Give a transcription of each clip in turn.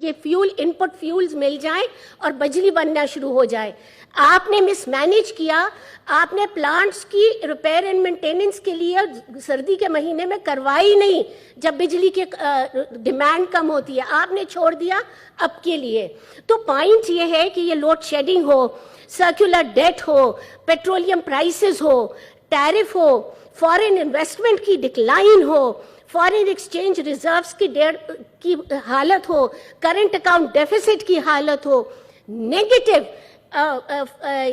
के fuel input fuels मिल जाएं और बिजली बनना शुरू हो जाए। आपने मिसमैनेज किया, आपने प्लांट्स की रिपेयर एंड मेंटेनेंस के लिए सर्दी के महीने में करवाई नहीं जब बिजली की डिमांड कम होती है, आपने छोड़ दिया अब के लिए। तो पॉइंट ये है कि ये लोड शेडिंग हो, सर्कुलर डेट हो, पेट्रोलियम प्राइसेस हो, टैरिफ हो, फॉरेन इन्वेस्टमेंट की डिक्लाइन हो, फॉरेन एक्सचेंज रिजर्व्स की हालत हो, करंट अकाउंट डेफिसिट की हालत हो, नेगेटिव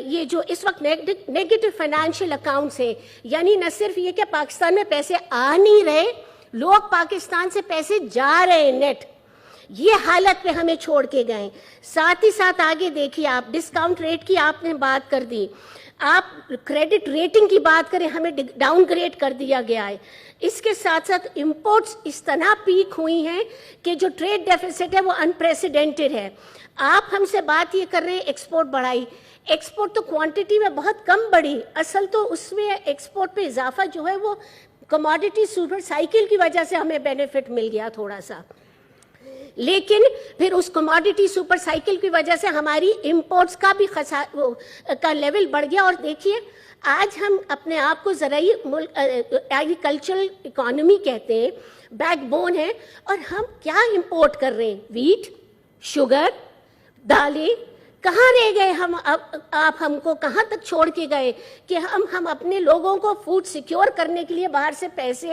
ये जो इस वक्त नेगेटिव फाइनेंशियल अकाउंट्स है, यानी न सिर्फ ये कि पाकिस्तान में पैसे आ नहीं रहे, लोग पाकिस्तान से पैसे जा रहे हैं नेट, ये हालत पे हमें छोड़ के गए। साथ ही साथ आगे देखिए, आप डिस्काउंट रेट की आपने बात कर दी, आप क्रेडिट रेटिंग की बात करें, हमें डाउनग्रेड कर दिया गया है। इसके साथ साथ इंपोर्ट्स इस तरह पीक हुई हैं कि जो ट्रेड डेफिसिट है वो अनप्रेसिडेंटेड है। आप हमसे बात ये कर रहे हैं एक्सपोर्ट बढ़ाई, एक्सपोर्ट तो क्वांटिटी में बहुत कम बढ़ी, असल तो उसमें एक्सपोर्ट पे इजाफा जो है वो कमोडिटी सुपर साइकिल की वजह से हमें बेनिफिट मिल गया थोड़ा सा, लेकिन फिर उस कमोडिटी सुपर साइकिल की वजह से हमारी इंपोर्ट्स का भी का लेवल बढ़ गया। और देखिए आज हम अपने आप को ज़राई एग्रीकल्चरल इकोनॉमी कहते हैं, बैकबोन है, और हम क्या इंपोर्ट कर रहे हैं? वीट, शुगर, दालें। कहाँ रह गए हम? आप हमको कहाँ तक छोड़ के गए कि हम अपने लोगों को फूड सिक्योर करने के लिए बाहर से पैसे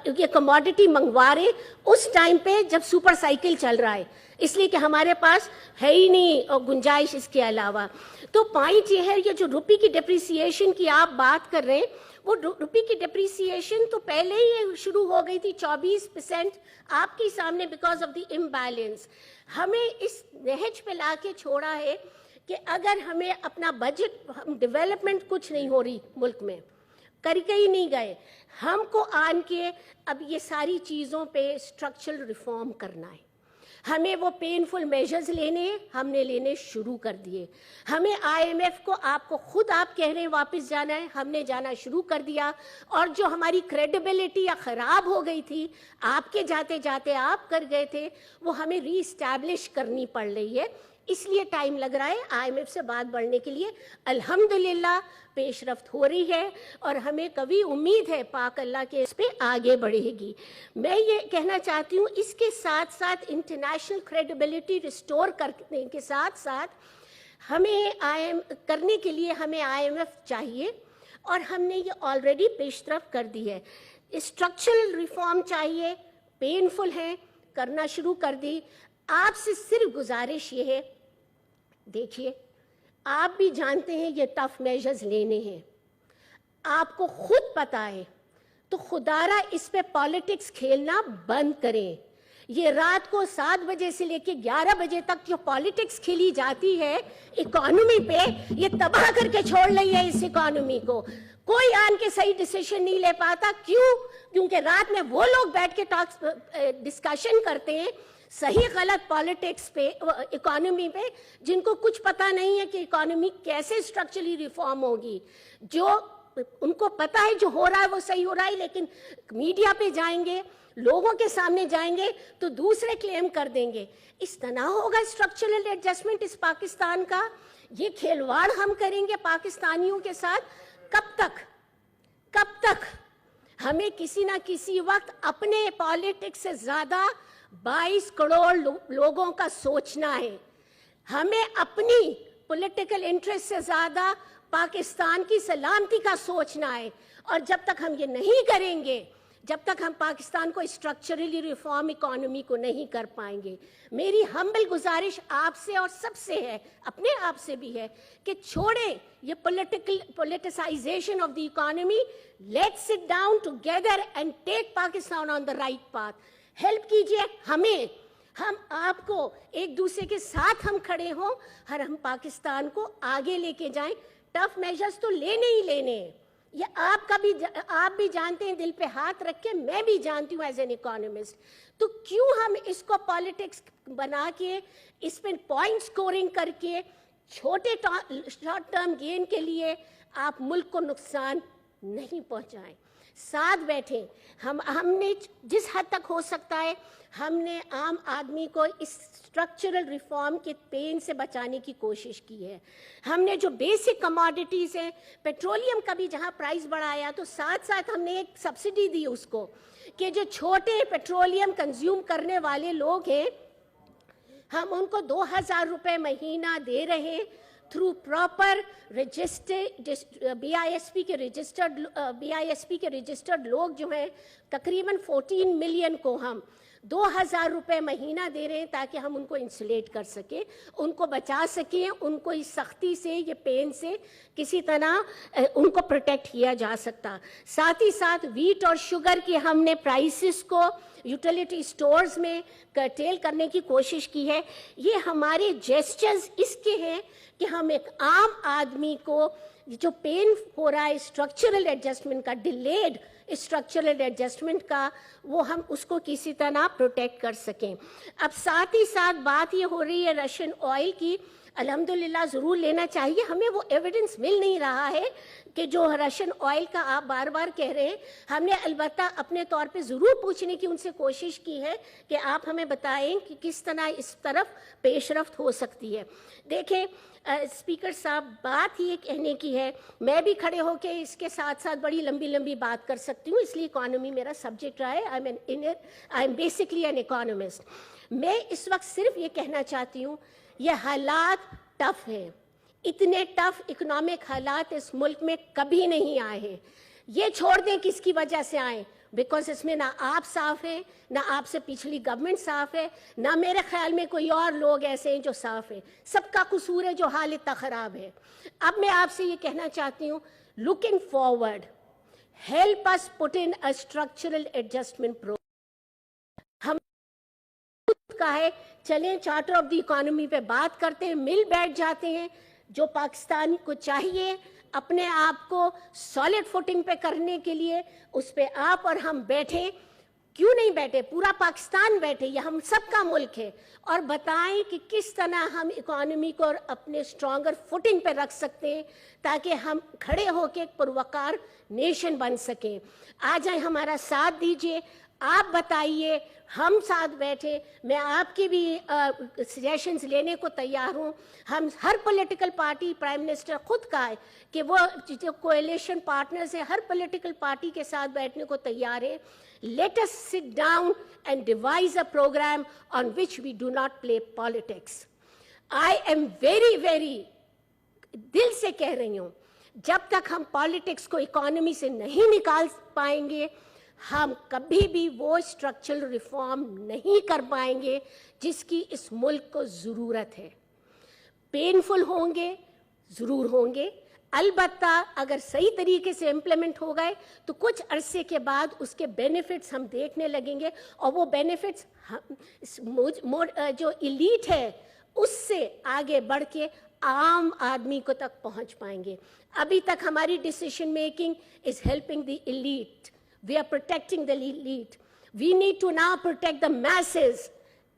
ये कमोडिटी मंगवा रहे उस टाइम पे जब सुपर साइकिल चल रहा है, इसलिए कि हमारे पास है ही नहीं और गुंजाइश इसके अलावा। तो पॉइंट ये है, ये जो रुपये की डिप्रिसिएशन की आप बात कर रहे हैं, वो रुपये की डिप्रिसिएशन तो पहले ही शुरू हो गई थी 24% आपके सामने बिकॉज ऑफ द इम्बैलेंस। हमें इस नहज पे लाके छोड़ा है कि अगर हमें अपना बजट, हम डेवलपमेंट कुछ नहीं हो रही मुल्क में, करके ही नहीं गए, हमको आन के अब ये सारी चीज़ों पे स्ट्रक्चरल रिफॉर्म करना है। हमें वो पेनफुल मेजर्स लेने हैं, हमने लेने शुरू कर दिए। हमें IMF को, आपको खुद आप कह रहे हैं वापस जाना है, हमने जाना शुरू कर दिया। और जो हमारी क्रेडिबिलिटी या ख़राब हो गई थी, आपके जाते जाते आप कर गए थे, वो हमें रीस्टैब्लिश करनी पड़ रही है। इसलिए टाइम लग रहा है IMF से बात बढ़ने के लिए। अल्हम्दुलिल्लाह पेशरफ्त हो रही है और हमें कभी उम्मीद है पाक अल्लाह के इस पे आगे बढ़ेगी। मैं ये कहना चाहती हूँ, इसके साथ साथ इंटरनेशनल क्रेडिबिलिटी रिस्टोर करने के साथ साथ हमें करने के लिए हमें IMF चाहिए, और हमने ये ऑलरेडी पेशरफ्त कर दी है। स्ट्रक्चरल रिफॉर्म चाहिए, पेनफुल है, करना शुरू कर दी। आपसे सिर्फ गुजारिश ये है, देखिए आप भी जानते हैं ये टफ मेजर्स लेने हैं, आपको खुद पता है, तो खुदारा इस पे पॉलिटिक्स खेलना बंद करें। ये रात को 7 बजे से लेके 11 बजे तक जो पॉलिटिक्स खेली जाती है इकोनॉमी पे, ये तबाह करके छोड़ रही है इस इकोनॉमी को। कोई आन के सही डिसीजन नहीं ले पाता। क्यों? क्योंकि रात में वो लोग बैठ के डिस्कशन करते हैं सही गलत पॉलिटिक्स पे, इकोनॉमी पे, जिनको कुछ पता नहीं है कि इकोनॉमी कैसे स्ट्रक्चरली रिफॉर्म होगी। जो उनको पता है जो हो रहा है वो सही हो रहा है, लेकिन मीडिया पे जाएंगे, लोगों के सामने जाएंगे तो दूसरे क्लेम कर देंगे। इस तरह होगा स्ट्रक्चरल एडजस्टमेंट इस पाकिस्तान का। ये खिलवाड़ हम करेंगे पाकिस्तानियों के साथ कब तक? कब तक? हमें किसी ना किसी वक्त अपने पॉलिटिक्स से ज्यादा 22 करोड़ लोगों का सोचना है। हमें अपनी पॉलिटिकल इंटरेस्ट से ज्यादा पाकिस्तान की सलामती का सोचना है। और जब तक हम ये नहीं करेंगे, जब तक हम पाकिस्तान को स्ट्रक्चरली रिफॉर्म इकोनॉमी को नहीं कर पाएंगे, मेरी हम्बल गुजारिश आपसे और सबसे है, अपने आप से भी है, कि छोड़ें ये politicisation of the economy. Let's sit down together and take Pakistan on the right path. Help कीजिए हमें, हम आपको, एक दूसरे के साथ हम खड़े हों और हम पाकिस्तान को आगे लेके जाएं। टफ मेजर्स तो लेने ही लेने हैं, ये आप भी जानते हैं, दिल पे हाथ रख के मैं भी जानती हूँ एज एन इकोनॉमिस्ट। तो क्यों हम इसको पॉलिटिक्स बना के, इस पे पॉइंट स्कोरिंग करके, छोटे शॉर्ट टर्म गेन के लिए आप मुल्क को नुकसान नहीं पहुंचाएं। साथ बैठे, हमने जिस हद तक हो सकता है हमने आम आदमी को इस स्ट्रक्चरल रिफॉर्म के पेन से बचाने की कोशिश की है। हमने जो बेसिक कमोडिटीज़ हैं, पेट्रोलियम का भी जहाँ प्राइस बढ़ाया तो साथ साथ हमने एक सब्सिडी दी उसको, कि जो छोटे पेट्रोलियम कंज्यूम करने वाले लोग हैं हम उनको 2000 रुपये महीना दे रहे हैं थ्रू प्रॉपर रजिस्टर बीआईएसपी के रजिस्टर्ड लोग जो हैं तकरीबन 14 मिलियन को हम 2000 रुपये महीना दे रहे हैं ताकि हम उनको इंसुलेट कर सकें, उनको बचा सकें, उनको इस सख्ती से, ये पेन से किसी तरह उनको प्रोटेक्ट किया जा सकता। साथ ही साथ वीट और शुगर के हमने प्राइसेस को यूटिलिटी स्टोर्स में कर्टेल करने की कोशिश की है। ये हमारे जेस्चर्स इसके हैं कि हम एक आम आदमी को जो पेन हो रहा है स्ट्रक्चरल एडजस्टमेंट का, डिलेड स्ट्रक्चरल एडजस्टमेंट का, वो हम उसको किसी तरह प्रोटेक्ट कर सकें। अब साथ ही साथ बात ये हो रही है रशियन ऑयल की, अल्हम्दुलिल्लाह ज़रूर लेना चाहिए, हमें वो एविडेंस मिल नहीं रहा है कि जो रशियन ऑयल का आप बार बार कह रहे हैं। हमने अलबत्ता अपने तौर पे ज़रूर पूछने की उनसे कोशिश की है कि आप हमें बताएं कि किस तरह इस तरफ पेशरफ्त हो सकती है। देखें स्पीकर साहब, बात ही ये कहने की है, मैं भी खड़े होकर इसके साथ साथ बड़ी लंबी लंबी बात कर सकती हूँ, इसलिए इकोनॉमी मेरा सब्जेक्ट रहा है। I am basically an economist. मैं इस वक्त सिर्फ ये कहना चाहती हूँ, ये हालात टफ हैं, इतने टफ इकोनॉमिक हालात इस मुल्क में कभी नहीं आए हैं। ये छोड़ दें किसकी वजह से आए, बिकॉज इसमें ना आप साफ हैं, ना आपसे पिछली गवर्नमेंट साफ है, ना मेरे ख्याल में कोई और लोग ऐसे हैं जो साफ हैं। सबका कसूर है जो हाल इतना ख़राब है। अब मैं आपसे ये कहना चाहती हूँ, looking forward, help us put in a structural adjustment programme. हम का है, चलें चार्टर ऑफ द इकोनॉमी पे बात करते हैं, मिल बैठ जाते हैं। जो पाकिस्तान को चाहिए अपने आप को सॉलिड फुटिंग पे करने के लिए, उस पे आप और हम बैठे, क्यों नहीं बैठे, पूरा पाकिस्तान बैठे, ये हम सबका मुल्क है, और बताएं कि किस तरह हम इकोनॉमी को और अपने स्ट्रॉन्गर फुटिंग पे रख सकते हैं ताकि हम खड़े होकर एक पुरवकार नेशन बन सकें। आ जाए, हमारा साथ दीजिए, आप बताइए, हम साथ बैठे, मैं आपकी भी सजेशंस लेने को तैयार हूँ। हम हर पॉलिटिकल पार्टी, प्राइम मिनिस्टर खुद कहा है कि वो जो कोएलिशन पार्टनर्स हैं हर पॉलिटिकल पार्टी के साथ बैठने को तैयार है। Let us sit down and devise a programme on which we do not play politics. I am very दिल से कह रही हूँ, जब तक हम पॉलिटिक्स को इकोनॉमी से नहीं निकाल पाएंगे, हम कभी भी वो स्ट्रक्चरल रिफॉर्म नहीं कर पाएंगे जिसकी इस मुल्क को ज़रूरत है। पेनफुल होंगे, ज़रूर होंगे, अलबत्ता अगर सही तरीके से इम्प्लीमेंट हो गए तो कुछ अरसे के बाद उसके बेनिफिट्स हम देखने लगेंगे, और वो बेनिफिट्स जो एलीट है उससे आगे बढ़ के आम आदमी को तक पहुंच पाएंगे। अभी तक हमारी decision making is helping the elite. We are protecting the elite. We need to now protect the masses,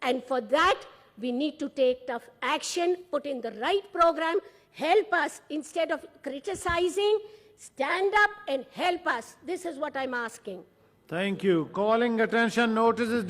and for that we need to take tough action, put in the right program, help us instead of criticizing, stand up and help us. This is what I'm asking. Thank you. Calling attention, notice is